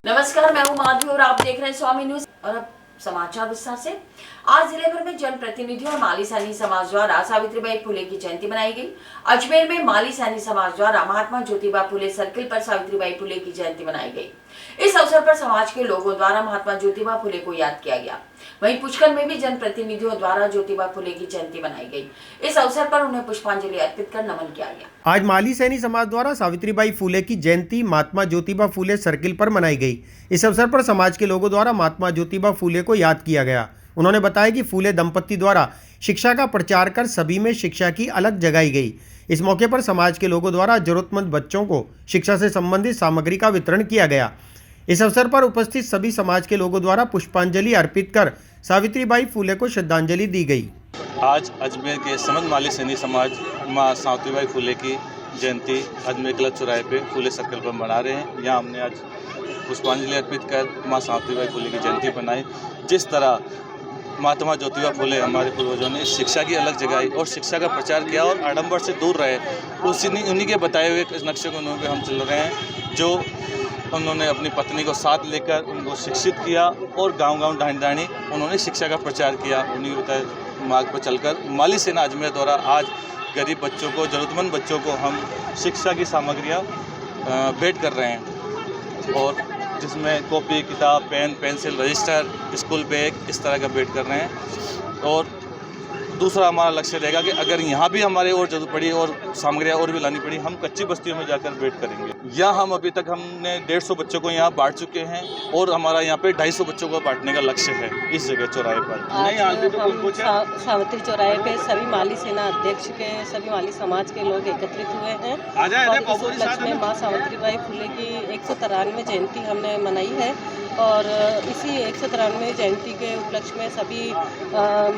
नमस्कार, मैं हूं माधवी और आप देख रहे हैं स्वामी न्यूज। और अब समाचार विस्तार से। आज जिले भर में जनप्रतिनिधियों और माली सैनी समाज द्वारा सावित्रीबाई फुले की जयंती मनाई गई। अजमेर में माली सैनी समाज द्वारा महात्मा ज्योतिबा फुले सर्किल पर सावित्रीबाई फुले की जयंती मनाई गई। इस अवसर पर समाज के लोगों द्वारा महात्मा ज्योतिबा फुले को याद किया गया। वहीं पुष्कर में भी जनप्रतिनिधियों द्वारा ज्योतिबा फुले की जयंती मनाई गई। इस अवसर पर उन्हें पुष्पांजलि अर्पित कर नमन किया गया। आज माली सैनी समाज द्वारा सावित्रीबाई फुले की जयंती महात्मा ज्योतिबा फुले सर्किल पर मनाई गई। इस अवसर पर समाज के लोगों द्वारा महात्मा ज्योतिबा फुले को याद किया गया। उन्होंने बताया कि फुले दंपत्ति द्वारा शिक्षा का प्रचार कर सभी में शिक्षा की अलख जगाई गई। इस मौके पर समाज के लोगों द्वारा जरूरतमंद बच्चों को शिक्षा से संबंधित सामग्री का वितरण किया गया। इस अवसर पर उपस्थित सभी समाज के लोगों द्वारा पुष्पांजलि अर्पित कर सावित्रीबाई फुले को श्रद्धांजलि दी गई। आज अजमेर के समस्त माली सैनी समाज माँ सावित्रीबाई फुले की जयंती अजमेर क्लब चौराहे पे फुले सर्कल पर मना रहे हैं। यहाँ हमने आज पुष्पांजलि अर्पित कर माँ सावित्रीबाई फुले की जयंती बनाई। जिस तरह महात्मा ज्योतिबा फुले हमारे पूर्वजों ने शिक्षा की अलग जगाई और शिक्षा का प्रचार किया और आडंबर से दूर रहे, उन्हीं के बताए हुए नक्शे कानून पे हम चल रहे हैं। जो उन्होंने अपनी पत्नी को साथ लेकर उनको शिक्षित किया और गांव-गांव ढाणी उन्होंने शिक्षा का प्रचार किया। उन्हीं के बताए मार्ग पर चलकर माली सेना अजमेर द्वारा आज गरीब बच्चों को, जरूरतमंद बच्चों को हम शिक्षा की सामग्रियाँ भेंट कर रहे हैं, और जिसमें कॉपी, किताब, pen, pencil, register, school bag इस तरह का भेंट कर रहे हैं। और दूसरा हमारा लक्ष्य रहेगा कि अगर यहाँ भी हमारे और जरूरत पड़ी और सामग्रियाँ और भी लानी पड़ी, हम कच्ची बस्तियों में जाकर भेंट करेंगे। यहाँ हम अभी तक हमने 150 बच्चों को यहाँ बांट चुके हैं और हमारा यहाँ पे 250 बच्चों को बांटने का लक्ष्य है इस जगह चौराहे पर। हम सावित्री चौराहे पे सभी माली सेना अध्यक्ष के सभी माली समाज के लोग एकत्रित हुए हैं और इस उपलक्ष्य में माँ सावित्रीबाई फुले की 193वीं जयंती हमने मनाई है। और इसी 193वीं जयंती के उपलक्ष्य में सभी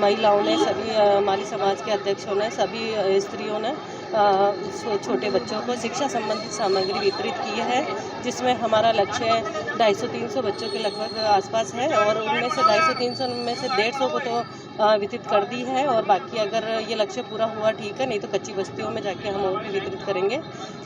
महिलाओं ने, सभी माली समाज के अध्यक्षों ने, सभी स्त्रियों ने छोटे बच्चों को शिक्षा संबंधित सामग्री वितरित की है, जिसमें हमारा लक्ष्य 250-300 बच्चों के लगभग आसपास है। और उनमें से 250-300 में से 150 को तो वितरित कर दी है, और बाकी अगर ये लक्ष्य पूरा हुआ ठीक है, नहीं तो कच्ची बस्तियों में जाके हम और भी वितरित करेंगे।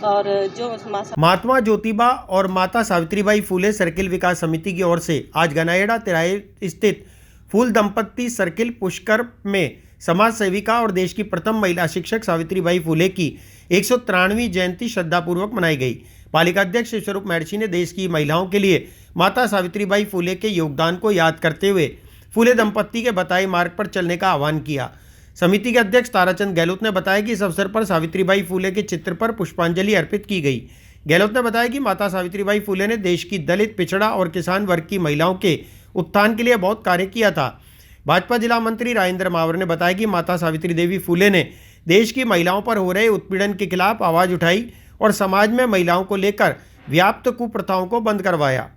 और जो महात्मा ज्योतिबा और माता सावित्रीबाई फुले सर्किल विकास समिति की ओर से आज गनाएड़ा तिराहे स्थित फूल दंपत्ति सर्किल पुष्कर में समाज सेविका और देश की प्रथम महिला शिक्षक सावित्रीबाई फुले की 193वीं जयंती श्रद्धापूर्वक मनाई गई। पालिका अध्यक्ष स्वरूप महर्षि ने देश की महिलाओं के लिए माता सावित्रीबाई फुले के योगदान को याद करते हुए फुले दंपत्ति के बताए मार्ग पर चलने का आह्वान किया। समिति के अध्यक्ष ताराचंद गहलोत ने बताया कि इस अवसर पर सावित्रीबाई फुले के चित्र पर पुष्पांजलि अर्पित की गई। गहलोत ने बताया कि माता सावित्रीबाई फुले ने देश की दलित, पिछड़ा और किसान वर्ग की महिलाओं के उत्थान के लिए बहुत कार्य किया था। भाजपा जिला मंत्री राजेंद्र मावर ने बताया कि माता सावित्री देवी फुले ने देश की महिलाओं पर हो रहे उत्पीड़न के खिलाफ आवाज उठाई और समाज में महिलाओं को लेकर व्याप्त कुप्रथाओं को बंद करवाया।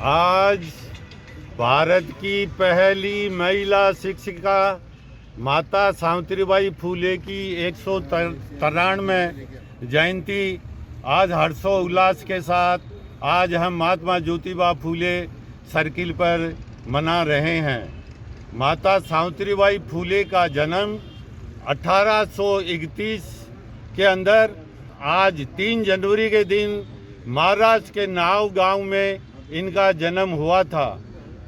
आज भारत की पहली महिला शिक्षिका माता सावित्रीबाई फुले की 193वीं जयंती आज हर्षोल्लास के साथ आज हम महात्मा ज्योतिबा फुले सर्किल पर मना रहे हैं। माता सावित्रीबाई फुले का जन्म 1831 के अंदर आज 3 जनवरी के दिन महाराष्ट्र के नाव गांव में इनका जन्म हुआ था।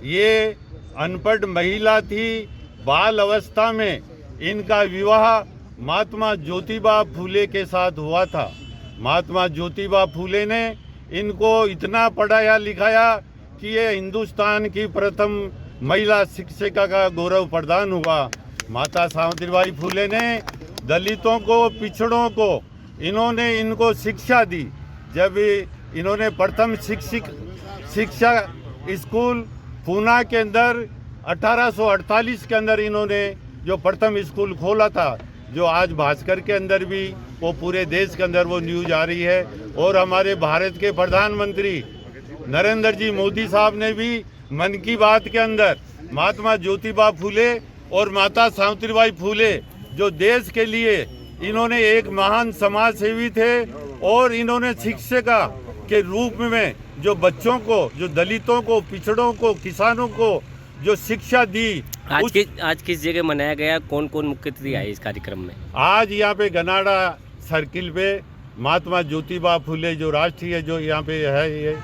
ये अनपढ़ महिला थी। बाल अवस्था में इनका विवाह महात्मा ज्योतिबा फुले के साथ हुआ था। महात्मा ज्योतिबा फुले ने इनको इतना पढ़ाया लिखाया कि ये हिंदुस्तान की प्रथम महिला शिक्षिका का गौरव प्रदान हुआ। माता सावित्रीबाई फुले ने दलितों को, पिछड़ों को इनको शिक्षा दी। जब इन्होंने प्रथम शिक्षा स्कूल पूना के अंदर 1848 के अंदर इन्होंने जो प्रथम स्कूल खोला था, जो आज भास्कर के अंदर भी वो पूरे देश के अंदर वो न्यूज आ रही है। और हमारे भारत के प्रधानमंत्री नरेंद्र जी मोदी साहब ने भी मन की बात के अंदर महात्मा ज्योतिबा फुले और माता सावित्रीबाई फुले जो देश के लिए इन्होंने एक महान समाज सेवी थे, और इन्होंने शिक्षिका के रूप में जो बच्चों को, जो दलितों को, पिछड़ों को, किसानों को जो शिक्षा दी। आज किस जगह मनाया गया, कौन कौन मुख्य अतिथि आए इस कार्यक्रम में? आज यहाँ पे गनाड़ा सर्किल पे महात्मा ज्योतिबा फुले जो राष्ट्रीय जो यहाँ पे है, ये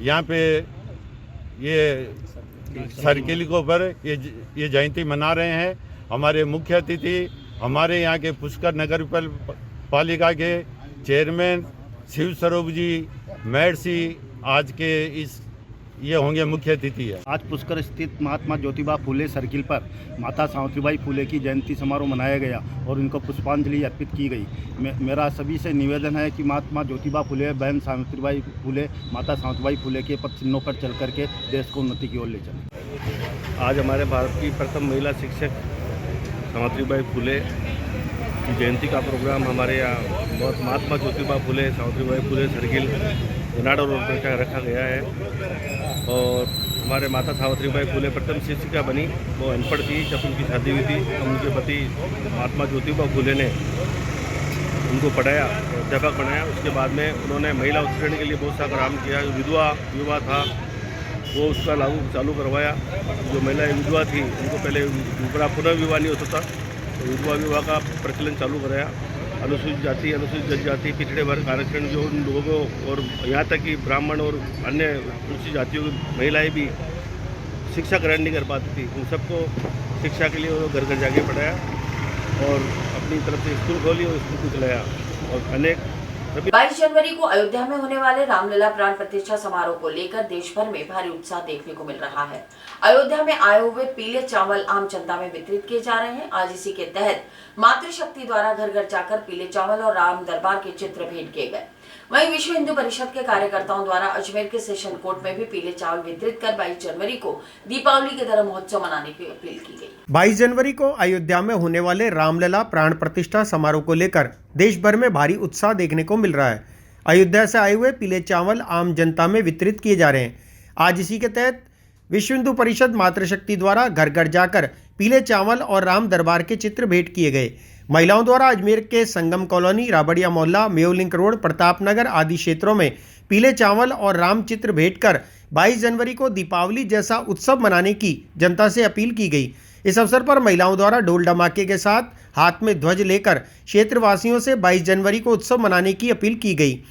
यहाँ पे ये सर्किल के ऊपर ये जयंती मना रहे हैं। हमारे मुख्य अतिथि हमारे यहाँ के पुष्कर नगर पालिका के चेयरमैन शिव स्वरूप जी मेहरसी आज के इस ये होंगे मुख्य अतिथि है। आज पुष्कर स्थित महात्मा ज्योतिबा फुले सर्किल पर माता सावित्रीबाई फुले की जयंती समारोह मनाया गया और इनको पुष्पांजलि अर्पित की गई। मेरा सभी से निवेदन है कि महात्मा ज्योतिबा फुले, बहन सावित्रीबाई फुले, माता सावित्रीबाई फुले के पथ चिन्हों पर चल करके देश को उन्नति की ओर ले चलें। आज हमारे भारत की प्रथम महिला शिक्षक सावित्रीबाई फुले की जयंती का प्रोग्राम हमारे यहाँ बहुत महात्मा ज्योतिबा फुले सावित्रीबाई फुले सर्किल जनाड़ा रोड पर रखा गया है। और हमारे माता सावित्रीबाई फुले प्रथम शिक्षिका बनी, वो अनपढ़ थी, जब उनकी शादी हुई थी तो उनके पति महात्मा ज्योतिबा फुले ने उनको पढ़ाया, अध्यापक बनाया। उसके बाद में उन्होंने महिला उत्पीड़न के लिए बहुत सा काम किया। विधवा विवाह था वो उसका लागू चालू करवाया। जो महिलाएं विधवा थी उनको पहले पुनः विवाह नहीं होता था, तो विधवा विवाह का प्रचलन चालू कराया। अनुसूचित जाति, अनुसूचित जनजाति, पिछड़े वर्ग आरक्षण जो उन लोगों को, और यहाँ तक कि ब्राह्मण और अन्य अनुसूचित जातियों की महिलाएं भी शिक्षा ग्रहण नहीं कर पाती थी, उन सबको शिक्षा के लिए वो घर घर जाके पढ़ाया और अपनी तरफ से स्कूल खोली और स्कूल को चलाया। और अनेक 22 जनवरी को अयोध्या में होने वाले रामलला प्राण प्रतिष्ठा समारोह को लेकर देश भर में भारी उत्साह देखने को मिल रहा है। अयोध्या में आए हुए पीले चावल आम जनता में वितरित किए जा रहे हैं। आज इसी के तहत मातृशक्ति द्वारा घर घर जाकर पीले चावल और राम दरबार के चित्र भेंट किए गए। वहीं विश्व हिंदू परिषद के कार्यकर्ताओं द्वारा अजमेर के सेशन कोर्ट में भी पीले चावल वितरित कर 22 जनवरी को दीपावली के तरह महोत्सव मनाने की अपील की गई। 22 जनवरी को अयोध्या में होने वाले रामलला प्राण प्रतिष्ठा समारोह को लेकर देश भर में भारी उत्साह देखने को मिल रहा है। अयोध्या से आए हुए पीले चावल आम जनता में वितरित किए जा रहे हैं। आज इसी के तहत विश्व हिंदू परिषद मातृशक्ति द्वारा घर घर जाकर पीले चावल और राम दरबार के चित्र भेंट किए गए। महिलाओं द्वारा अजमेर के संगम कॉलोनी, राबड़िया मोहल्ला, Mayo link road, Pratap Nagar आदि क्षेत्रों में पीले चावल और राम चित्र भेंट कर 22 जनवरी को दीपावली जैसा उत्सव मनाने की जनता से अपील की गई। इस अवसर पर महिलाओं द्वारा ढोल धमाके के साथ हाथ में ध्वज लेकर क्षेत्रवासियों से 22 जनवरी को उत्सव मनाने की अपील की गई।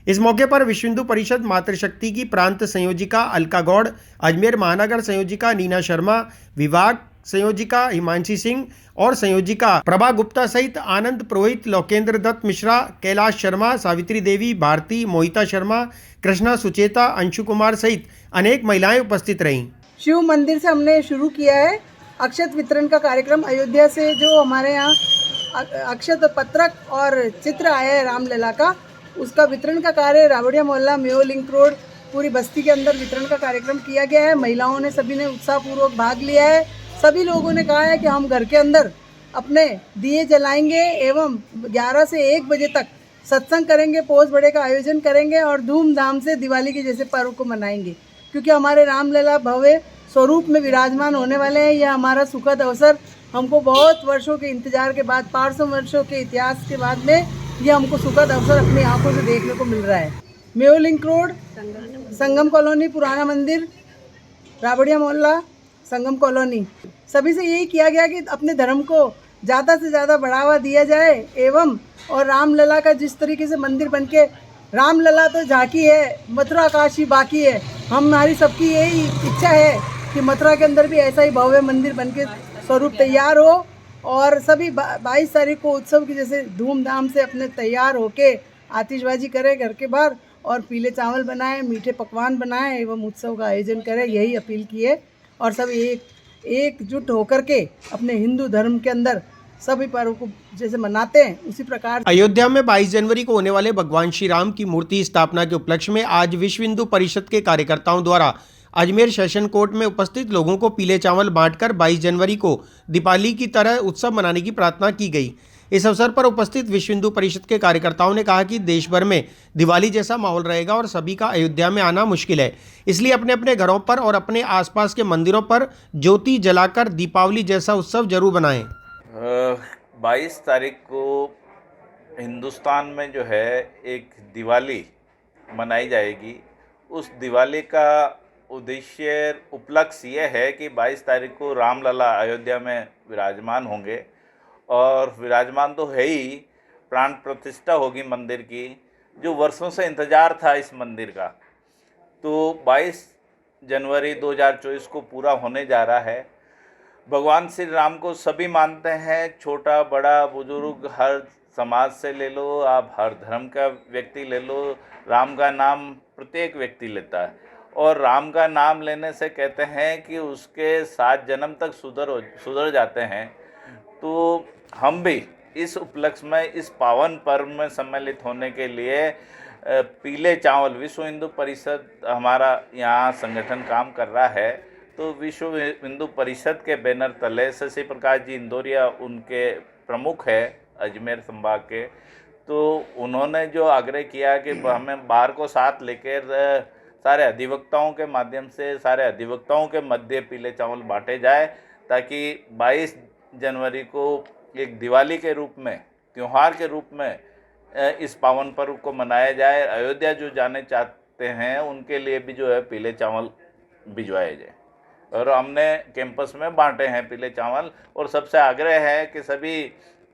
इस मौके पर विश्व हिंदू परिषद मातृशक्ति की प्रांत संयोजिका अलका गौड़, अजमेर महानगर संयोजिका नीना शर्मा, विभाग संयोजिका हिमांशी सिंह और संयोजिका प्रभा गुप्ता सहित आनंद पुरोहित, लोकेंद्र दत्त मिश्रा, कैलाश शर्मा, सावित्री देवी, भारती, मोहिता शर्मा, कृष्णा सुचेता, अंशु कुमार सहित अनेक महिलाएं उपस्थित रहीं। शिव मंदिर से हमने शुरू किया है अक्षत वितरण का कार्यक्रम। अयोध्या से जो हमारे यहाँ अक्षत पत्रक और चित्र आया है रामलला का, उसका वितरण का कार्य राबड़िया मोहल्ला, मेयो लिंक रोड, पूरी बस्ती के अंदर वितरण का कार्यक्रम किया गया है। महिलाओं ने सभी ने उत्साहपूर्वक भाग लिया है। सभी लोगों ने कहा है कि हम घर के अंदर अपने दिए जलाएंगे एवं 11 से 1 बजे तक सत्संग करेंगे, पोस बड़े का आयोजन करेंगे और धूमधाम से दिवाली के जैसे पर्व को मनाएंगे, क्योंकि हमारे रामलला भव्य स्वरूप में विराजमान होने वाले हैं। यह हमारा सुखद अवसर हमको बहुत वर्षों के इंतजार के बाद, 500 वर्षों के इतिहास के बाद में यह हमको सुखद अवसर अपनी आंखों से देखने को मिल रहा है। मेयो लिंक रोड, संगम कॉलोनी, पुराना मंदिर, राबड़िया मोहल्ला, संगम कॉलोनी, सभी से यही किया गया कि अपने धर्म को ज़्यादा से ज़्यादा बढ़ावा दिया जाए एवं और रामलला का जिस तरीके से मंदिर बनके, रामलला तो झांकी है, मथुरा काशी बाकी है। हमारी सबकी यही इच्छा है कि मथुरा के अंदर भी ऐसा ही भव्य मंदिर बनके स्वरूप तैयार हो और सभी 22 तारीख को उत्सव की जैसे धूमधाम से अपने तैयार होके आतिशबाजी करें घर के बाहर और पीले चावल बनाएं, मीठे पकवान बनाएं एवं उत्सव का आयोजन करें, यही अपील की है। और सब एकजुट होकर के अपने हिंदू धर्म के अंदर सभी पर्व को जैसे मनाते हैं उसी प्रकार। अयोध्या में 22 जनवरी को होने वाले भगवान श्री राम की मूर्ति स्थापना के उपलक्ष्य में आज विश्व हिंदू परिषद के कार्यकर्ताओं द्वारा अजमेर सेशन कोर्ट में उपस्थित लोगों को पीले चावल बांटकर 22 जनवरी को दीपावली की तरह उत्सव मनाने की प्रार्थना की गई। इस अवसर पर उपस्थित विश्व हिंदू परिषद के कार्यकर्ताओं ने कहा कि देश भर में दिवाली जैसा माहौल रहेगा और सभी का अयोध्या में आना मुश्किल है, इसलिए अपने अपने घरों पर और अपने आसपास के मंदिरों पर ज्योति जलाकर दीपावली जैसा उत्सव जरूर बनाएं। 22 तारीख को हिंदुस्तान में जो है एक दिवाली मनाई जाएगी। उस दिवाली का उद्देश्य उपलक्ष्य ये है कि 22 तारीख को रामलला अयोध्या में विराजमान होंगे और विराजमान तो है ही, प्राण प्रतिष्ठा होगी मंदिर की, जो वर्षों से इंतज़ार था इस मंदिर का। तो 22 जनवरी 2024 को पूरा होने जा रहा है। भगवान श्री राम को सभी मानते हैं, छोटा बड़ा बुजुर्ग, हर समाज से ले लो आप, हर धर्म का व्यक्ति ले लो, राम का नाम प्रत्येक व्यक्ति लेता है। और राम का नाम लेने से कहते हैं कि उसके 7 जन्म तक सुधर जाते हैं। तो हम भी इस उपलक्ष्य में, इस पावन पर्व में सम्मिलित होने के लिए पीले चावल, विश्व हिंदू परिषद हमारा यहाँ संगठन काम कर रहा है। तो विश्व हिंदू परिषद के बैनर तले शशि प्रकाश जी इंदौरिया उनके प्रमुख है अजमेर संभाग के। तो उन्होंने जो आग्रह किया कि हमें बाहर को साथ लेकर सारे अधिवक्ताओं के माध्यम से, सारे अधिवक्ताओं के मध्य पीले चावल बांटे जाए, ताकि 22 जनवरी को एक दिवाली के रूप में, त्यौहार के रूप में इस पावन पर्व को मनाया जाए। अयोध्या जो जाने चाहते हैं उनके लिए भी जो है पीले चावल भिजवाए जाए। और हमने कैंपस में बांटे हैं पीले चावल। और सबसे आग्रह है कि सभी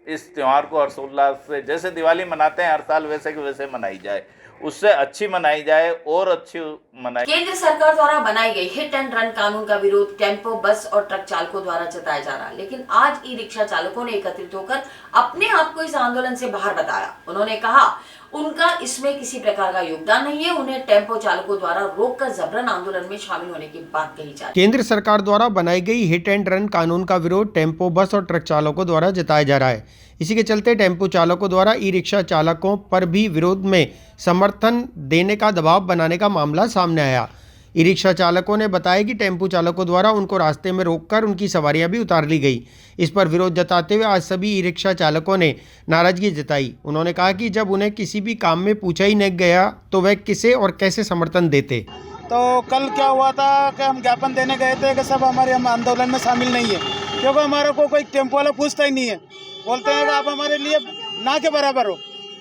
इस त्यौहार को हर्षोल्लास से, जैसे दिवाली मनाते हैं हर साल, वैसे के वैसे मनाई जाए, उससे अच्छी मनाई जाए और अच्छी मनाई। केंद्र सरकार द्वारा बनाई गई हिट एंड रन कानून का विरोध टेम्पो, बस और ट्रक चालकों द्वारा जताया जा रहा है, लेकिन आज ई रिक्शा चालकों ने एकत्रित होकर अपने आप को इस आंदोलन से बाहर बताया। उन्होंने कहा उनका इसमें किसी प्रकार का योगदान नहीं है, उन्हें टेम्पो चालकों द्वारा रोककर जबरन आंदोलन में शामिल होने की बात कही जा रही है। केंद्र सरकार द्वारा बनाई गई हिट एंड रन कानून का विरोध टेम्पो, बस और ट्रक चालकों द्वारा जताया जा रहा है। इसी के चलते टेम्पो चालकों द्वारा ई रिक्शा चालकों पर भी विरोध में समर्थन देने का दबाव बनाने का मामला सामने आया। ई रिक्शा चालकों ने बताया कि टेम्पो चालकों द्वारा उनको रास्ते में रोककर उनकी सवारियां भी उतार ली गई। इस पर विरोध जताते हुए आज सभी ई रिक्शा चालकों ने नाराजगी जताई। उन्होंने कहा कि जब उन्हें किसी भी काम में पूछा ही नहीं गया तो वह किसे और कैसे समर्थन देते। तो कल क्या हुआ था कि हम ज्ञापन देने गए थे कि सब हमारे हम आंदोलन में शामिल नहीं है, क्योंकि हमारे को कोई टेम्पो वाला पूछता ही नहीं है। बोलते हैं कि आप हमारे लिए ना के बराबर हो।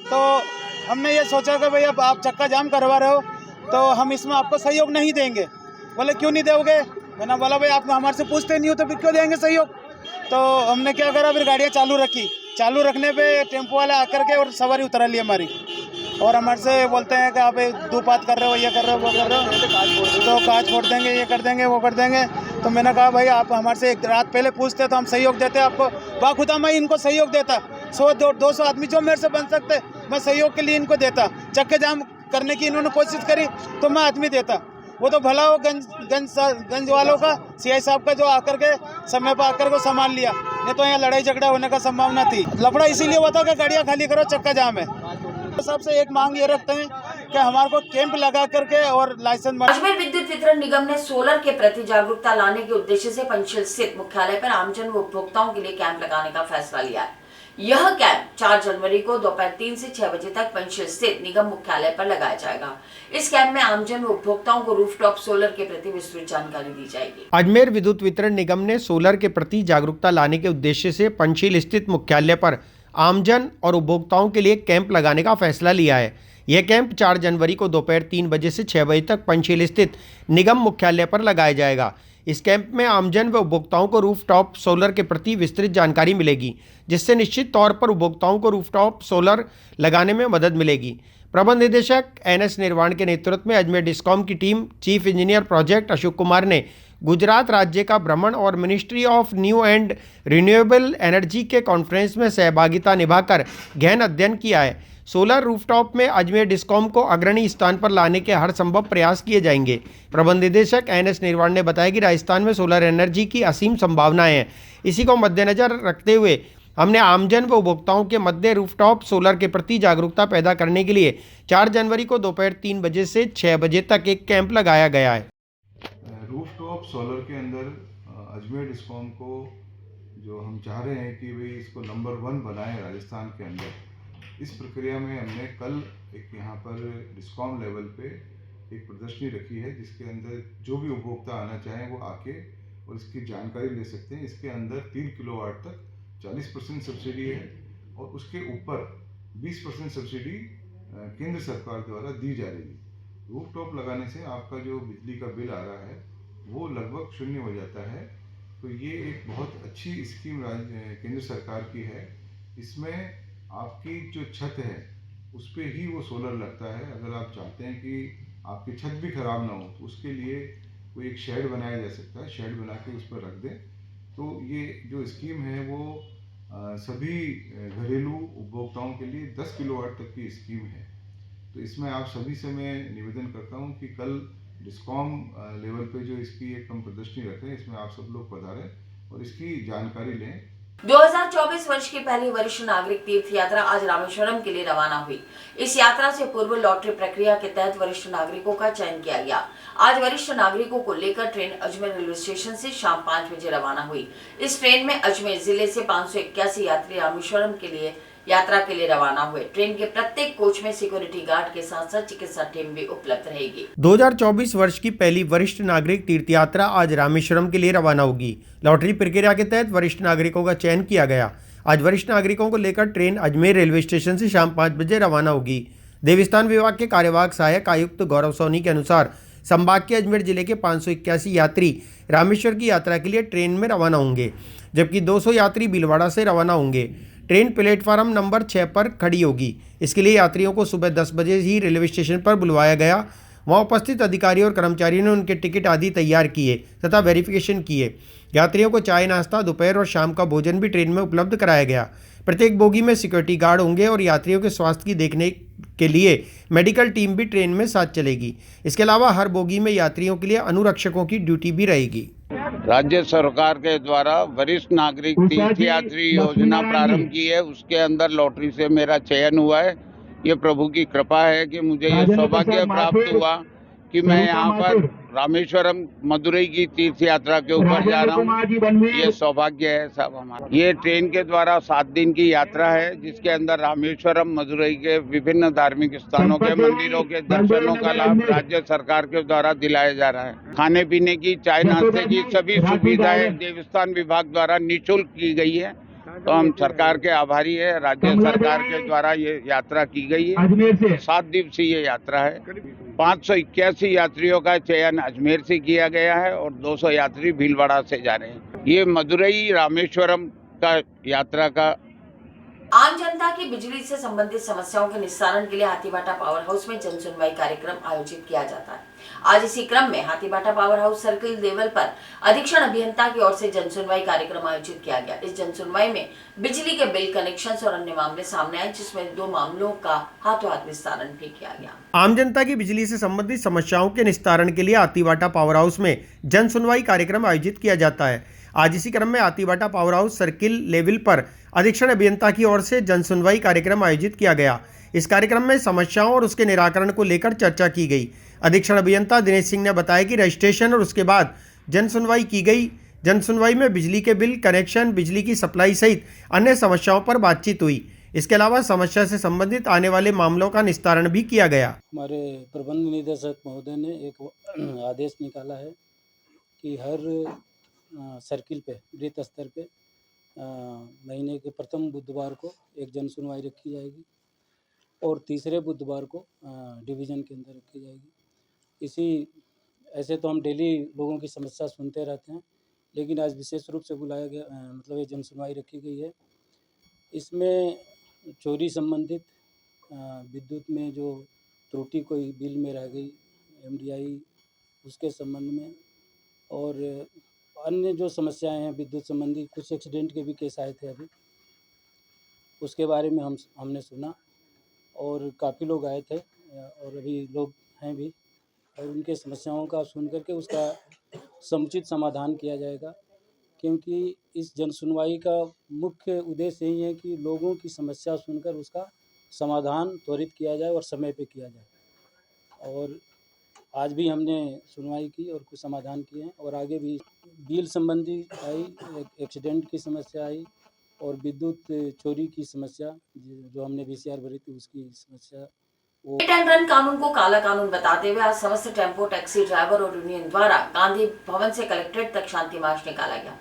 तो हमने ये सोचा कि भाई अब आप चक्का जाम करवा रहे हो तो हम इसमें आपको सहयोग नहीं देंगे। बोले क्यों नहीं दोगे? मैंने बोला भाई आप हमारे से पूछते नहीं हो तो फिर क्यों देंगे सहयोग। तो हमने क्या करा, फिर गाड़ियाँ चालू रखी। चालू रखने पे टेम्पो वाला आकर के और सवारी उतरा ली हमारी, और हमारे से बोलते हैं कि आप धूपात कर रहे हो, ये कर रहे हो, वो कर रहे हो, तो कांच फोड़ देंगे, ये कर देंगे, वो कर देंगे। तो मैंने कहा भाई आप हमारे से एक रात पहले पूछते तो हम सहयोग देते आपको। बाखुदा मैं इनको सहयोग देता, 100-200 आदमी जो मेरे से बन सकते मैं सहयोग के लिए इनको देता। चक्के जाम करने की इन्होंने कोशिश करी तो मैं आदमी देता। वो तो भला हो गंज वालों का, सीआई साहब का, जो आकर के समय पर आकर को संभाल लिया, नहीं तो यहाँ लड़ाई झगड़ा होने का संभावना थी। लफड़ा इसीलिए हुआ था कि गाड़ियाँ खाली करो, चक्का जाम है। सबसे एक मांग ये रखते हैं कि हमारे को कैंप लगा करके और लाइसेंस। अजमेर विद्युत वितरण निगम ने सोलर के प्रति जागरूकता लाने के उद्देश्य से पंचशील स्थित मुख्यालय पर आमजन व उपभोक्ताओं के लिए कैंप लगाने का फैसला लिया है। यह कैंप 4 जनवरी को दोपहर 3 से 6 बजे तक पंचशील स्थित निगम मुख्यालय पर लगाया जाएगा। इस कैंप में आमजन व उपभोक्ताओं को रूफटॉप सोलर के प्रति विस्तृत जानकारी दी जाएगी। अजमेर विद्युत वितरण निगम ने सोलर के प्रति जागरूकता लाने के उद्देश्य से पंचशील स्थित मुख्यालय पर आमजन और उपभोक्ताओं के लिए कैंप लगाने का फैसला लिया है। यह कैंप 4 जनवरी को दोपहर 3 बजे से 6 बजे तक पंचशील स्थित निगम मुख्यालय पर लगाया जाएगा। इस कैंप में आमजन व उपभोक्ताओं को रूफटॉप सोलर के प्रति विस्तृत जानकारी मिलेगी, जिससे निश्चित तौर पर उपभोक्ताओं को रूफटॉप सोलर लगाने में मदद मिलेगी। प्रबंध निदेशक NS निर्वाण के नेतृत्व में अजमेर डिस्कॉम की team chief engineer project Ashok Kumar ने गुजरात राज्य का भ्रमण और ministry of new and renewable energy के कॉन्फ्रेंस में सहभागिता निभाकर गहन अध्ययन किया है। सोलर रूफटॉप में अजमेर डिस्कॉम को अग्रणी स्थान पर लाने के हर संभव प्रयास किए जाएंगे। प्रबंध निदेशक NS निर्वाण ने बताया कि राजस्थान में सोलर एनर्जी की असीम संभावनाएं हैं। इसी को मद्देनजर रखते हुए हमने आमजन व उपभोक्ताओं के मध्य रूफटॉप सोलर के प्रति जागरूकता पैदा करने के लिए 4 जनवरी को दोपहर 3 बजे से 6 बजे तक एक कैंप लगाया गया है। रूफटॉप सोलर के अंदर अजमेर डिस्कॉम को जो हम चाह रहे हैं कि भाई इसको नंबर 1 बनाएं राजस्थान के अंदर, इस प्रक्रिया में हमने कल एक यहाँ पर डिस्कॉम लेवल पे एक प्रदर्शनी रखी है, जिसके अंदर जो भी उपभोक्ता आना चाहें वो आके और इसकी जानकारी ले सकते हैं। इसके अंदर 3 किलोवाट तक 40% सब्सिडी है और उसके ऊपर 20% सब्सिडी केंद्र सरकार द्वारा दी जा रही है। रूफटॉप लगाने से आपका जो बिजली का बिल आ रहा है वो लगभग शून्य हो जाता है। तो ये एक बहुत अच्छी स्कीम केंद्र सरकार की है। इसमें आपकी जो छत है उस पर ही वो सोलर लगता है। अगर आप चाहते हैं कि आपकी छत भी ख़राब ना हो तो उसके लिए कोई एक शेड बनाया जा सकता है, शेड बना के उस पर रख दें। तो ये जो स्कीम है वो सभी घरेलू उपभोक्ताओं के लिए 10 किलोवाट तक की स्कीम है। तो इसमें आप सभी से मैं निवेदन करता हूँ कि कल डिस्कॉम लेवल पे जो इसकी एक हम प्रदर्शनी रखें, इसमें आप सब लोग पधारें और इसकी जानकारी लें। 2024 वर्ष की पहली वरिष्ठ नागरिक तीर्थ यात्रा आज रामेश्वरम के लिए रवाना हुई। इस यात्रा से पूर्व लॉटरी प्रक्रिया के तहत वरिष्ठ नागरिकों का चयन किया गया। आज वरिष्ठ नागरिकों को लेकर ट्रेन अजमेर रेलवे स्टेशन से शाम 5 बजे रवाना हुई। इस ट्रेन में अजमेर जिले से 581 यात्री रामेश्वरम के लिए यात्रा के लिए रवाना हुए। ट्रेन के प्रत्येक कोच में सिक्योरिटी गार्ड के साथ साथ चिकित्सा टीम भी उपलब्ध रहेगी। 2024 वर्ष की पहली वरिष्ठ नागरिक तीर्थ यात्रा आज रामेश्वरम के लिए रवाना होगी। लॉटरी प्रक्रिया के तहत वरिष्ठ नागरिकों का चयन किया गया। आज वरिष्ठ नागरिकों को लेकर ट्रेन अजमेर रेलवे स्टेशन से शाम 5 बजे रवाना होगी। देवस्थान विभाग के कार्यवाहक सहायक आयुक्त गौरव सोनी के अनुसार संभाग के अजमेर जिले के 581 यात्री रामेश्वर की यात्रा के लिए ट्रेन में रवाना होंगे, जबकि 200 यात्री भीलवाड़ा से रवाना होंगे। ट्रेन प्लेटफार्म नंबर 6 पर खड़ी होगी। इसके लिए यात्रियों को सुबह 10 बजे ही रेलवे स्टेशन पर बुलवाया गया। वहां उपस्थित अधिकारियों और कर्मचारियों ने उनके टिकट आदि तैयार किए तथा वेरिफिकेशन किए। यात्रियों को चाय, नाश्ता, दोपहर और शाम का भोजन भी ट्रेन में उपलब्ध कराया गया। प्रत्येक बोगी में सिक्योरिटी गार्ड होंगे और यात्रियों के स्वास्थ्य की देखने के लिए मेडिकल टीम भी ट्रेन में साथ चलेगी। इसके अलावा हर बोगी में यात्रियों के लिए अनुरक्षकों की ड्यूटी भी रहेगी। राज्य सरकार के द्वारा वरिष्ठ नागरिक तीर्थयात्री योजना प्रारंभ की है, उसके अंदर लॉटरी से मेरा चयन हुआ है। ये प्रभु की कृपा है कि मुझे ये सौभाग्य प्राप्त हुआ कि मैं यहाँ पर रामेश्वरम मदुरई की तीर्थ यात्रा के ऊपर जा रहा हूँ। ये सौभाग्य है सब हमारा। ये ट्रेन के द्वारा 7 दिन की यात्रा है, जिसके अंदर रामेश्वरम मदुरई के विभिन्न धार्मिक स्थानों के मंदिरों के दर्शनों का लाभ राज्य सरकार के द्वारा दिलाया जा रहा है। खाने पीने की, चाय नाश्ते की सभी सुविधाएं देवस्थान विभाग द्वारा निःशुल्क की गई है। तो हम सरकार के आभारी है। राज्य सरकार के द्वारा ये यात्रा की गई है। 7 दिवसीय ये यात्रा है। 581 यात्रियों का चयन अजमेर से किया गया है और 200 यात्री भीलवाड़ा से जा रहे हैं। ये मदुरई रामेश्वरम का यात्रा का आम जनता की बिजली से संबंधित समस्याओं के निस्तारण के लिए हाथीबाटा पावर हाउस में जन सुनवाई कार्यक्रम आयोजित किया जाता है। आज इसी क्रम में Hathibata power house circle level पर अधीक्षण अभियंता की ओर से जन सुनवाई कार्यक्रम आयोजित किया गया। इस जन सुनवाई में बिजली के बिल, कनेक्शन और अन्य मामले सामने आए, जिसमें 2 मामलों का हाथों हाथ निस्तारण भी किया गया। आम जनता की बिजली से संबंधित समस्याओं के निस्तारण के लिए हाथीबाटा पावर हाउस में जन सुनवाई कार्यक्रम आयोजित किया जाता है। आज इसी क्रम में Hathibata power house circle level पर अधीक्षण अभियंता की ओर से जन सुनवाई कार्यक्रम आयोजित किया गया। इस कार्यक्रम में समस्याओं और उसके निराकरण को लेकर चर्चा की गई। अधीक्षण अभियंता दिनेश सिंह ने बताया कि रजिस्ट्रेशन और उसके बाद जन सुनवाई की गई। जन सुनवाई में बिजली के बिल, कनेक्शन, बिजली की सप्लाई सहित अन्य समस्याओं पर बातचीत हुई। इसके अलावा समस्या से संबंधित आने वाले मामलों का निस्तारण भी किया गया। हमारे प्रबंध निदेशक महोदय ने एक आदेश निकाला है कि हर सर्किल पे, वृत्त स्तर पे महीने के प्रथम बुधवार को एक जन सुनवाई रखी जाएगी और तीसरे बुधवार को डिवीज़न के अंदर रखी जाएगी। ऐसे तो हम डेली लोगों की समस्या सुनते रहते हैं, लेकिन आज विशेष रूप से बुलाया गया, मतलब ये जन सुनवाई रखी गई है। इसमें चोरी संबंधित, विद्युत में जो त्रुटि कोई बिल में रह गई, MDI, उसके संबंध में, और अन्य जो समस्याएं हैं विद्युत संबंधी, कुछ एक्सीडेंट के भी केस आए थे अभी, उसके बारे में हमने सुना और काफ़ी लोग आए थे और अभी लोग हैं भी, और उनके समस्याओं का सुन करके उसका समुचित समाधान किया जाएगा। क्योंकि इस जन सुनवाई का मुख्य उद्देश्य यही है कि लोगों की समस्या सुनकर उसका समाधान त्वरित किया जाए और समय पे किया जाए। और आज भी हमने सुनवाई की और कुछ समाधान किए हैं, और आगे भी बिल संबंधी आई, एक्सीडेंट की समस्या आई और विद्युत चोरी की समस्या जो हमने VCR भरी थी उसकी समस्या। हिट एंड रन कानून को काला कानून बताते हुए आज समस्त टेम्पो टैक्सी ड्राइवर और यूनियन द्वारा गांधी भवन से कलेक्ट्रेट तक शांति मार्च निकाला गया।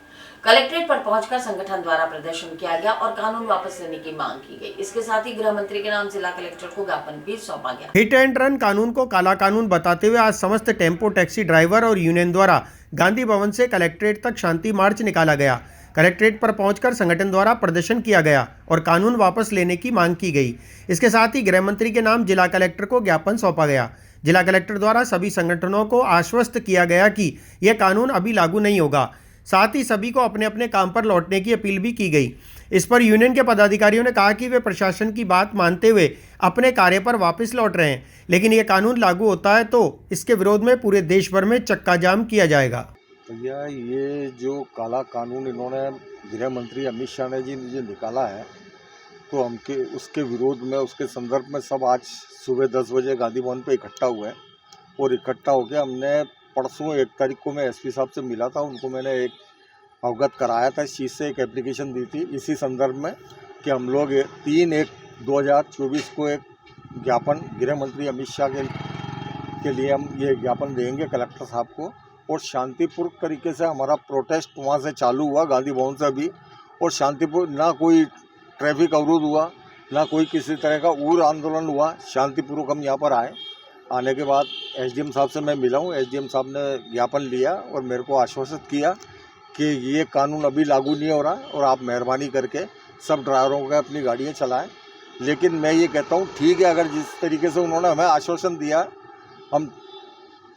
कलेक्ट्रेट पर पहुंचकर संगठन द्वारा प्रदर्शन किया गया और कानून वापस लेने की मांग की गई। इसके साथ ही गृह मंत्री के नाम जिला कलेक्टर को ज्ञापन भी सौंपा गया। हिट एंड रन कानून को काला कानून बताते हुए आज समस्त टेम्पो टैक्सी ड्राइवर और यूनियन द्वारा गांधी भवन से कलेक्ट्रेट तक शांति मार्च निकाला गया। कलेक्ट्रेट पर पहुंचकर संगठन द्वारा प्रदर्शन किया गया और कानून वापस लेने की मांग की गई। इसके साथ ही गृह मंत्री के नाम जिला कलेक्टर को ज्ञापन सौंपा गया। जिला कलेक्टर द्वारा सभी संगठनों को आश्वस्त किया गया कि यह कानून अभी लागू नहीं होगा। साथ ही सभी को अपने अपने काम पर लौटने की अपील भी की गई। इस पर यूनियन के पदाधिकारियों ने कहा कि वे प्रशासन की बात मानते हुए अपने कार्य पर वापस लौट रहे हैं, लेकिन ये कानून लागू होता है तो इसके विरोध में पूरे देश भर में चक्का जाम किया जाएगा। भैया, ये जो काला कानून इन्होंने गृह मंत्री अमित शाह जी ने जो निकाला है, तो हमके उसके विरोध में, उसके संदर्भ में सब आज सुबह 10 बजे गांधी भवन पे इकट्ठा हुए और इकट्ठा होकर हमने परसों 1 तारीख को मैं एसपी साहब से मिला था, उनको मैंने एक अवगत कराया था, इस चीज़ से एक एप्लीकेशन दी थी इसी संदर्भ में कि हम लोग 3/1/2024 को एक ज्ञापन गृह मंत्री अमित शाह के लिए हम ये ज्ञापन देंगे कलेक्टर साहब को। और शांतिपूर्ण तरीके से हमारा प्रोटेस्ट वहाँ से चालू हुआ, गांधी भवन से भी, और शांतिपूर्ण, ना कोई ट्रैफिक अवरोध हुआ, ना कोई किसी तरह का उग्र आंदोलन हुआ। शांतिपूर्वक हम यहाँ पर आए। आने के बाद एसडीएम साहब से मैं मिला हूँ। एसडीएम साहब ने ज्ञापन लिया और मेरे को आश्वासित किया कि ये कानून अभी लागू नहीं हो रहा और आप मेहरबानी करके सब ड्राइवरों को अपनी गाड़ियाँ चलाएं। लेकिन मैं ये कहता हूँ, ठीक है, अगर जिस तरीके से उन्होंने हमें आश्वासन दिया, हम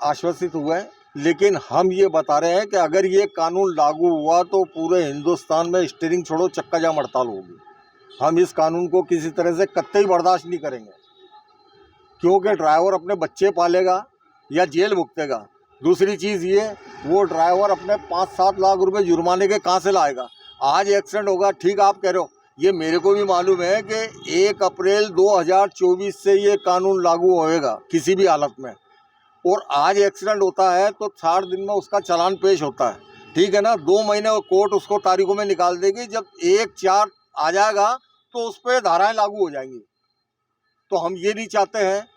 आश्वसित हुए, लेकिन हम ये बता रहे हैं कि अगर ये कानून लागू हुआ तो पूरे हिंदुस्तान में स्टीयरिंग छोड़ो चक्का जाम हड़ताल होगी। हम इस कानून को किसी तरह से कतई बर्दाश्त नहीं करेंगे, क्योंकि ड्राइवर अपने बच्चे पालेगा या जेल भुगतेगा। दूसरी चीज़ ये, वो ड्राइवर अपने 5-7 लाख रुपए जुर्माने के कहाँ से लाएगा। आज एक्सीडेंट होगा, ठीक आप कह रहे हो, ये मेरे को भी मालूम है कि 1 अप्रैल 2024 से ये कानून लागू होएगा किसी भी हालत में, और आज एक्सीडेंट होता है तो 60 दिन में उसका चालान पेश होता है, ठीक है ना। 2 महीने कोर्ट उसको तारीखों में निकाल देगी। जब 1/4 आ जाएगा तो उस पर धाराएँ लागू हो जाएंगी। तो हम ये नहीं चाहते हैं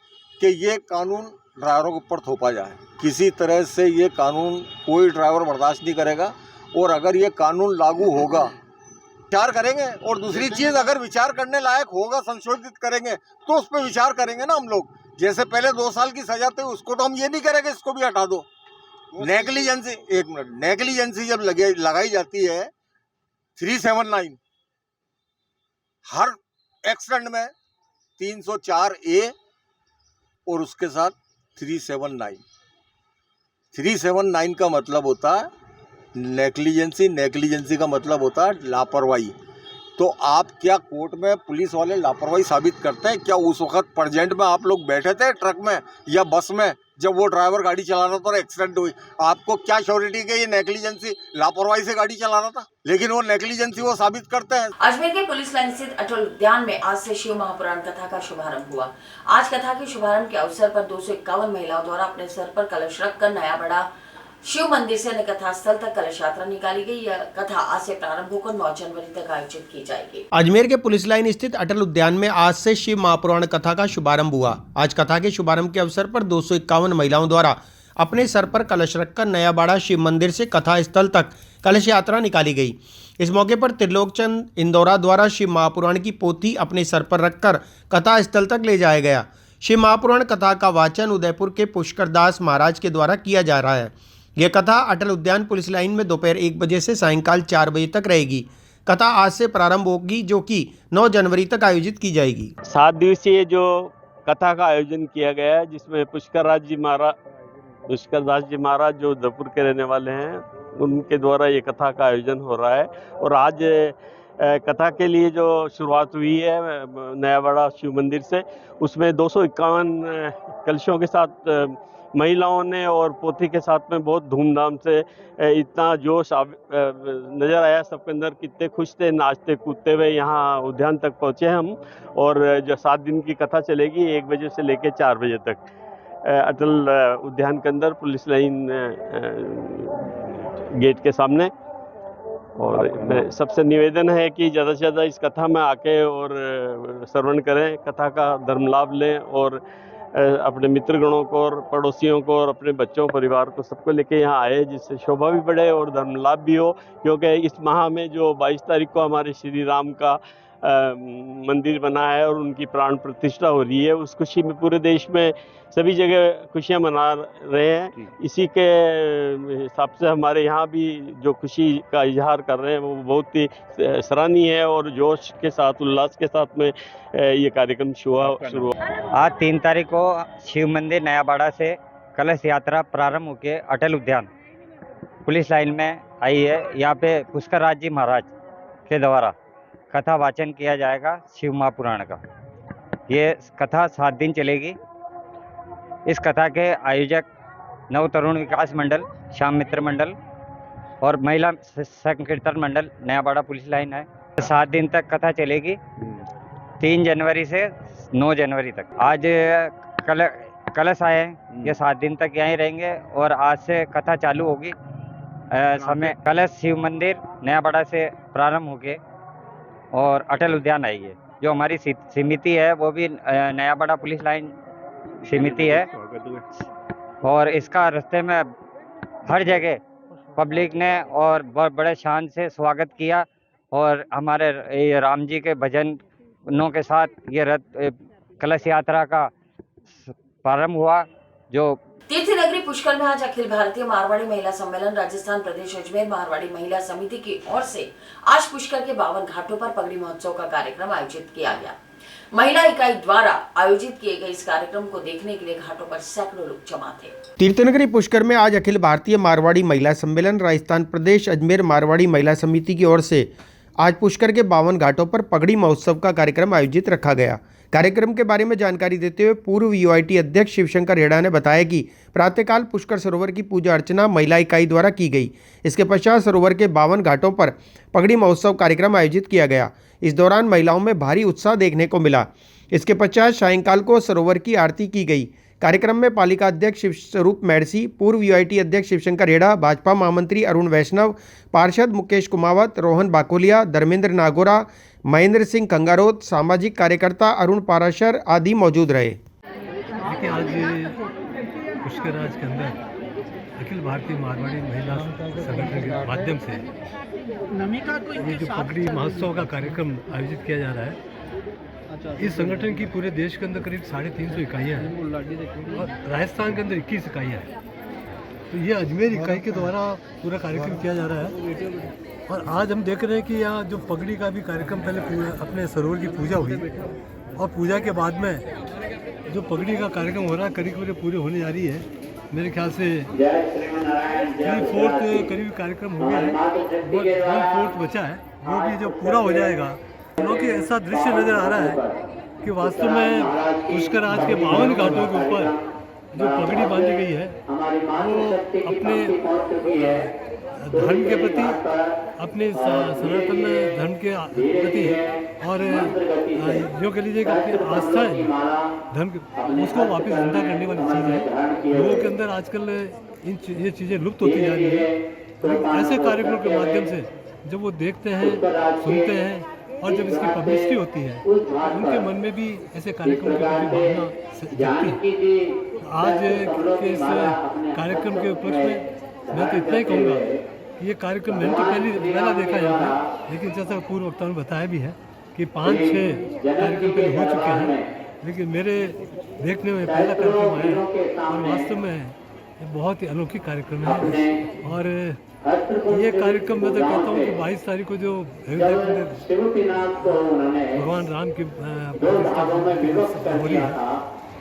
कि ये कानून ड्राइवरों के ऊपर थोपा जाए। किसी तरह से ये कानून कोई ड्राइवर बर्दाश्त नहीं करेगा, और अगर ये कानून लागू होगा विचार करेंगे। और दूसरी चीज़, अगर विचार करने लायक होगा, संशोधित करेंगे तो उस पर विचार करेंगे ना हम लोग। जैसे पहले 2 साल की सजा थी, उसको तो हम ये नहीं करेंगे इसको भी हटा दो। नेग्लिजेंसी, 1 मिनट, नेग्लिजेंसी जब लगाई जाती है 379, हर एक्सीडेंट में 304A और उसके साथ 379 का मतलब होता है नेग्लिजेंसी। नेग्लिजेंसी का मतलब होता है लापरवाही। तो आप क्या कोर्ट में पुलिस वाले लापरवाही साबित करते हैं? क्या उस वक्त प्रेजेंट में आप लोग बैठे थे ट्रक में या बस में जब वो ड्राइवर गाड़ी चला रहा था और एक्सीडेंट हुई? आपको क्या श्योरिटी के ये नेग्लिजेंसी, लापरवाही से गाड़ी चला रहा था? लेकिन वो नेग्लिजेंसी वो साबित करते हैं। अजमेर के पुलिस लाइन स्थित अटल उद्यान में आज से शिव महापुराण कथा का शुभारंभ हुआ। आज कथा के शुभारंभ के अवसर पर 251 महिलाओं द्वारा अपने सर पर कलश रखकर नया बड़ा शिव मंदिर से कथा स्थल तक कलश यात्रा निकाली गई। यह कथा आज से प्रारंभ होकर 9 जनवरी तक आयोजित की जाएगी। अजमेर के पुलिस लाइन स्थित अटल उद्यान में आज से शिव महापुराण कथा का शुभारंभ हुआ। आज कथा के शुभारंभ के अवसर पर 251 महिलाओं द्वारा अपने सर पर कलश रखकर नया बाड़ा शिव मंदिर से कथा स्थल तक कलश यात्रा निकाली गई। इस मौके पर त्रिलोकचंद इंदौरा द्वारा शिव महापुराण की पोथी अपने सर पर रखकर कथा स्थल तक ले जाया गया। शिव महापुराण कथा का वाचन उदयपुर के पुष्कर दास महाराज के द्वारा किया जा रहा है। यह कथा अटल उद्यान पुलिस लाइन में दोपहर 1 बजे से सायंकाल 4 बजे तक रहेगी। कथा आज से प्रारंभ होगी, जो कि 9 जनवरी तक आयोजित की जाएगी। 7 दिवसीय जो कथा का आयोजन किया गया है, जिसमें पुष्कर दास जी महाराज जो उदयपुर के रहने वाले हैं, उनके द्वारा ये कथा का आयोजन हो रहा है। और आज कथा के लिए जो शुरुआत हुई है नया बड़ा शिव मंदिर से, उसमें 251 कलशों के साथ महिलाओं ने और पोथी के साथ में बहुत धूमधाम से इतना जोश नज़र आया सबके अंदर। कितने खुश थे, नाचते कूदते हुए यहाँ उद्यान तक पहुँचे हम। और जो 7 दिन की कथा चलेगी 1 बजे से लेकर 4 बजे तक अटल उद्यान के अंदर पुलिस लाइन गेट के सामने। और सबसे निवेदन है कि ज़्यादा से ज़्यादा इस कथा में आके और श्रवण करें, कथा का धर्म लाभ लें और अपने मित्रगणों को और पड़ोसियों को और अपने बच्चों परिवार को सबको लेके यहाँ आए, जिससे शोभा भी बढ़े और धर्म लाभ भी हो। क्योंकि इस माह में जो 22 तारीख को हमारे श्री राम का मंदिर बना है और उनकी प्राण प्रतिष्ठा हो रही है। उस खुशी में पूरे देश में सभी जगह खुशियां मना रहे हैं। इसी के हिसाब से हमारे यहाँ भी जो खुशी का इजहार कर रहे हैं वो बहुत ही सराहनीय है और जोश के साथ, उल्लास के साथ में ये कार्यक्रम शुरू हुआ। आज 3 तारीख को शिव मंदिर नयाबाड़ा से कलश यात्रा प्रारंभ होकर अटल उद्यान पुलिस लाइन में आई है। यहाँ पे पुष्कर राज जी महाराज के द्वारा कथा वाचन किया जाएगा शिव महापुराण का। ये कथा 7 दिन चलेगी। इस कथा के आयोजक नव तरुण विकास मंडल, श्याम मित्र मंडल और महिला संकीर्तन मंडल नयाबाड़ा पुलिस लाइन है। 7 दिन तक कथा चलेगी, 3 जनवरी से 9 जनवरी तक। आज कलश आए हैं, ये 7 दिन तक यहीं रहेंगे और आज से कथा चालू होगी। समय कलश शिव मंदिर नयाबाड़ा से प्रारंभ होके और अटल उद्यान आएगी। जो हमारी समिति है वो भी नयाबाड़ा पुलिस लाइन समिति है और इसका रास्ते में हर जगह पब्लिक ने और बहुत बड़े शान से स्वागत किया और हमारे राम जी के भजनों के साथ ये रथ कलश यात्रा का प्रारंभ हुआ। जो तीर्थ नगरी पुष्कर में आज अखिल भारतीय मारवाड़ी महिला सम्मेलन राजस्थान प्रदेश अजमेर मारवाड़ी महिला समिति की ओर से आज पुष्कर के 52 घाटों पर पगड़ी महोत्सव का कार्यक्रम आयोजित किया गया। महिला इकाई द्वारा आयोजित किए गए इस कार्यक्रम को देखने के लिए घाटों पर सैकड़ों लोग जमा थे। तीर्थनगरी पुष्कर में आज अखिल भारतीय मारवाड़ी महिला सम्मेलन राजस्थान प्रदेश अजमेर मारवाड़ी महिला समिति की ओर से आज पुष्कर के 52 घाटों पर पगड़ी महोत्सव का कार्यक्रम आयोजित रखा गया। कार्यक्रम के बारे में जानकारी देते हुए पूर्व यूआईटी अध्यक्ष शिवशंकर हेड़ा ने बताया कि प्रातःकाल पुष्कर सरोवर की पूजा अर्चना महिला इकाई द्वारा की गई। इसके पश्चात सरोवर के 52 घाटों पर पगड़ी महोत्सव कार्यक्रम आयोजित किया गया। इस दौरान महिलाओं में भारी उत्साह देखने को मिला। इसके पश्चात सायंकाल को सरोवर की आरती की गई। कार्यक्रम में पालिका अध्यक्ष शिवस्वरूप मेडसी, पूर्व यूआईटी अध्यक्ष शिवशंकर हेड़ा, भाजपा महामंत्री अरुण वैष्णव, पार्षद मुकेश कुमावत, रोहन बाकोलिया, धर्मेंद्र नागोरा, महेंद्र सिंह कंगारोत, सामाजिक कार्यकर्ता अरुण पाराशर आदि मौजूद रहे। देखिए, आज पुष्कर राज के अंदर अखिल भारतीय मारवाड़ी महिला संगठन के माध्यम से ये जो पगड़ी महोत्सव का कार्यक्रम आयोजित किया जा रहा है, इस संगठन की पूरे देश के अंदर करीब 350 इकाइयाँ हैं और राजस्थान के अंदर 21 इकाइयाँ हैं। तो ये अजमेर इकाई के द्वारा पूरा कार्यक्रम किया जा रहा है और आज हम देख रहे हैं कि यहाँ जो पगड़ी का भी कार्यक्रम पहले अपने सरोवर की पूजा हुई और पूजा के बाद में जो पगड़ी का कार्यक्रम हो रहा है करीब पूरे होने जा रही है। मेरे ख्याल से 3/4 करीब कार्यक्रम हो गया है, 1/4 बचा है, वो भी जो पूरा हो जाएगा क्योंकि ऐसा दृश्य नज़र आ रहा है कि वास्तव में पुष्कर आज के 52 घाटों के ऊपर जो पगड़ी बांधी गई है वो अपने धर्म के प्रति, अपने सनातन धर्म के प्रति और जो कह लीजिए कि अपनी आस्था है धर्म की, उसको वापस जिंदा करने वाली चीज़ है। लोगों के अंदर आजकल ये चीज़ें लुप्त होती जा रही है। ऐसे कार्यक्रमों के माध्यम से जब वो देखते हैं, सुनते हैं और जब इसकी पब्लिसिटी होती है उनके मन में भी ऐसे कार्यक्रम की भावना जगती है। आज के इस कार्यक्रम के उपलक्ष्य में मैं तो इतना ही कहूँगा कि ये कार्यक्रम मैंने तो पहला देखा यहाँ पे, लेकिन जैसा पूर्व वक्ता ने बताया भी है कि 5-6 कार्यक्रम पहले हो चुके हैं, लेकिन मेरे देखने में पहला कार्यक्रम आया है और वास्तव में ये बहुत ही अलौकिक कार्यक्रम है। और ये कार्यक्रम मैं तो कहता हूँ कि 22 तारीख को जो भगवान राम की प्रतिष्ठा हो रही है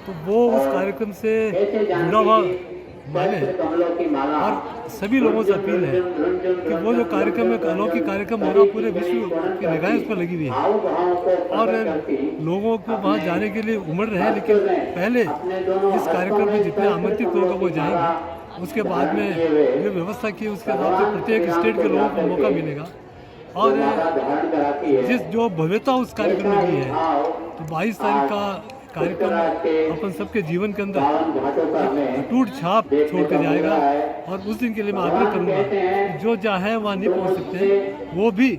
तो वो उस कार्यक्रम से जुड़ा हुआ माने और सभी लोगों से अपील है कि वो जो कार्यक्रम है अलौकिक कार्यक्रम हो रहा है, पूरे विश्व की निगाहें उस पर लगी हुई है और लोगों को वहाँ जाने के लिए उमड़ रहे हैं। लेकिन पहले इस कार्यक्रम में जितने आमंत्रित लोग वो जाएंगे, उसके बाद में जो व्यवस्था की उसके हिसाब से प्रत्येक स्टेट के लोगों को मौका मिलेगा और जिस जो भव्यता उस कार्यक्रम में भी है तो 22 तारीख का कार्यक्रम अपन सबके जीवन के अंदर अटूट छाप छोड़ के जाएगा। और उस दिन के लिए मैं आग्रह करूँगा जो चाहे वहाँ नहीं पहुँच सकते वो भी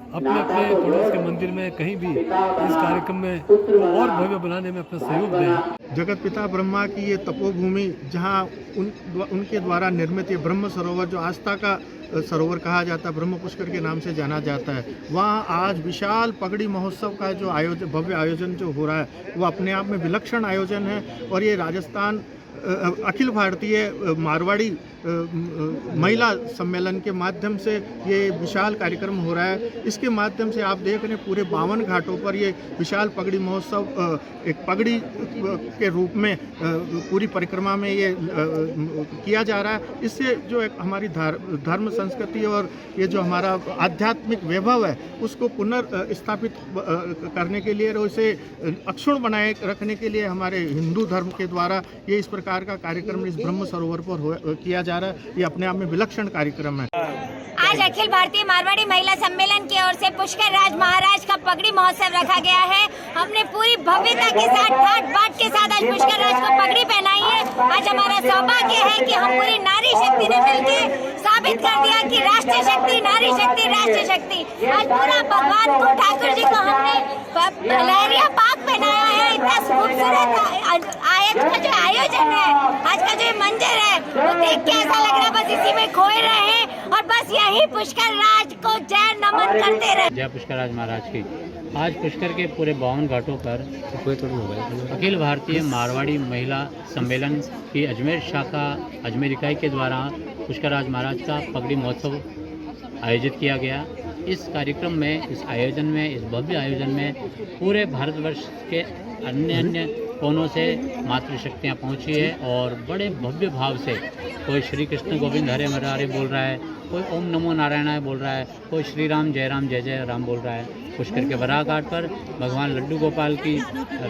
अपने अपने पड़ोस के मंदिर में कहीं भी इस कार्यक्रम में और भव्य बनाने में अपना सहयोग दें। जगत पिता ब्रह्मा की ये तपोभूमि जहाँ उनके द्वारा निर्मित ये ब्रह्म सरोवर जो आस्था का सरोवर कहा जाता है, ब्रह्म पुष्कर के नाम से जाना जाता है, वहाँ आज विशाल पगड़ी महोत्सव का जो आयोजन भव्य आयोजन जो हो रहा है वो अपने आप में विलक्षण आयोजन है। और ये राजस्थान अखिल भारतीय मारवाड़ी महिला सम्मेलन के माध्यम से ये विशाल कार्यक्रम हो रहा है। इसके माध्यम से आप देख रहे हैं पूरे 52 घाटों पर ये विशाल पगड़ी महोत्सव एक पगड़ी के रूप में पूरी परिक्रमा में ये किया जा रहा है। इससे जो एक हमारी धर्म संस्कृति और ये जो हमारा आध्यात्मिक वैभव है उसको पुनर्स्थापित करने के लिए और इसे अक्षुण्ण बनाए रखने के लिए हमारे हिंदू धर्म के द्वारा ये इस प्रकार का कार्यक्रम इस ब्रह्म सरोवर पर किया जा रहा है। ये अपने आप में विलक्षण कार्यक्रम है। आज अखिल भारतीय मारवाड़ी महिला सम्मेलन की ओर से पुष्कर राज महाराज का पगड़ी महोत्सव रखा गया है। हमने पूरी भव्यता के साथ ठाट बाट के साथ आज पुष्कर राज को पगड़ी पहनाई है। आज हमारा सौभाग्य है कि हम पूरी नारी शक्ति ने मिलकर साबित कर दिया कि राष्ट्रीय शक्ति, नारी शक्ति, राष्ट्रीय शक्ति। आज पूरा भगवान को, ठाकुर जी को हमने लहरिया पाक पहनाया है। इतना खूबसूरत आज का जो आयोजन है, आज का जो मंजर है वो देख के ऐसा लग रहा है बस इसी में खोए रहे और बस यही पुष्कर राज को जय नमन करते रहे। जय पुष्कर राज महाराज की। आज पुष्कर के पूरे 52 घाटों पर अखिल भारतीय मारवाड़ी महिला सम्मेलन की अजमेर शाखा अजमेर इकाई के द्वारा पुष्कर राज महाराज का पगड़ी महोत्सव आयोजित किया गया। इस कार्यक्रम में, इस आयोजन में, इस भव्य आयोजन में पूरे भारतवर्ष के अन्य कोनों से मातृशक्तियाँ पहुँची है और बड़े भव्य भाव से कोई श्री कृष्ण गोविंद हरे मुरारे बोल रहा है, कोई ओम नमो नारायणाय बोल रहा है, कोई श्री राम जय जय राम बोल रहा है। पुष्कर के वराह घाट पर भगवान लड्डू गोपाल की,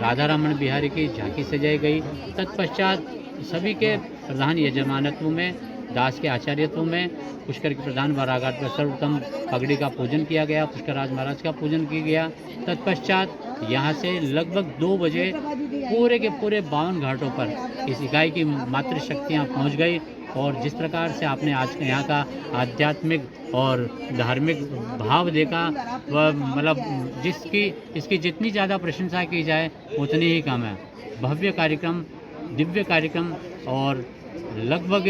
राधा रमण बिहारी की झांकी सजाई गई। तत्पश्चात सभी के प्रधान यजमानत्व में, दास के आचार्यत्व में पुष्कर के प्रधान वराह घाट पर सर्वोत्तम पगड़ी का पूजन किया गया, पुष्कर राज महाराज का पूजन किया गया। तत्पश्चात यहाँ से लगभग 2 बजे पूरे के पूरे 52 घाटों पर इस इकाई की मातृशक्तियाँ पहुँच गई और जिस प्रकार से आपने आज यहाँ का आध्यात्मिक और धार्मिक भाव देखा वह मतलब इसकी जितनी ज़्यादा प्रशंसा की जाए उतनी ही कम है। भव्य कार्यक्रम, दिव्य कार्यक्रम और लगभग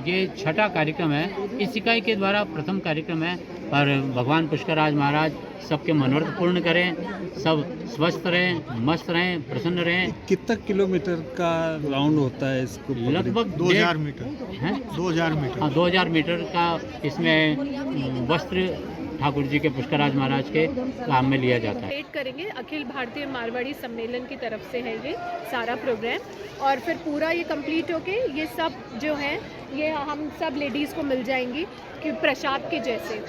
ये 6ठा कार्यक्रम है। इस इकाई के द्वारा प्रथम कार्यक्रम है और भगवान पुष्कर राज महाराज सबके मनोरथ पूर्ण करें, सब स्वस्थ रहें, मस्त रहें, प्रसन्न रहें। कितना किलोमीटर का राउंड होता है इसको? लगभग 2000 मीटर है। 2000 मीटर, हाँ 2000 मीटर का इसमें वस्त्र ठाकुर जी के पुष्कर राज महाराज के काम में लिया जाता है। करेंगे अखिल भारतीय मारवाड़ी सम्मेलन की तरफ से है ये सारा प्रोग्राम और फिर पूरा ये कंप्लीट होके ये सब जो है ये हम सब लेडीज़ को मिल जाएंगी कि प्रसाद के जैसे।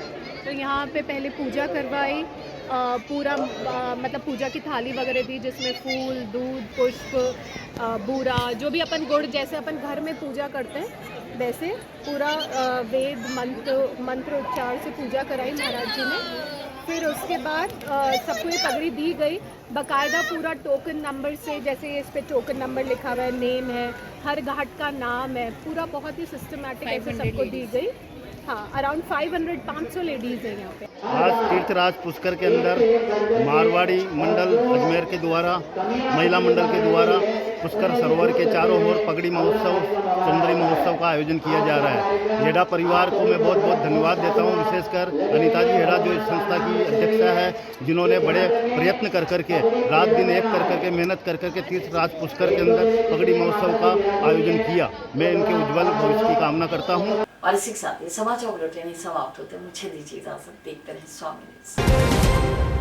तो यहाँ पे पहले पूजा करवाई, पूरा मतलब पूजा की थाली वगैरह दी जिसमें फूल, दूध, पुष्प, बूरा, जो भी अपन गुड़ जैसे अपन घर में पूजा करते हैं वैसे पूरा वेद मंत्र उच्चार से पूजा कराई महाराज जी ने। फिर उसके बाद सबको ये पगड़ी दी गई बाकायदा पूरा टोकन नंबर से, जैसे इस पे टोकन नंबर लिखा हुआ है, नेम है, हर घाट का नाम है, पूरा बहुत ही सिस्टमैटिक ऐसे सबको दी गई। हाँ, अराउंड 500 लेडीज़ हैं यहाँ पे। आज तीर्थराज पुष्कर के अंदर मारवाड़ी मंडल अजमेर के द्वारा, महिला मंडल के द्वारा पुष्कर सरोवर के चारों ओर पगड़ी महोत्सव, सुंदरी महोत्सव का आयोजन किया जा रहा है। हेड़ा परिवार को मैं बहुत बहुत धन्यवाद देता हूँ, विशेषकर अनीता जी हेड़ा जो इस संस्था की अध्यक्षा है, जिन्होंने बड़े प्रयत्न कर करके रात दिन एक कर करके मेहनत कर करके तीर्थराज पुष्कर के अंदर पगड़ी महोत्सव का आयोजन किया। मैं इनके उज्ज्वल भविष्य की कामना करता हूँ। और इसी के साथ समाचार बुलेटिन समाप्त होते हैं। मुझे दीजिए इजाजत। देखते रहें स्वामी न्यूज़।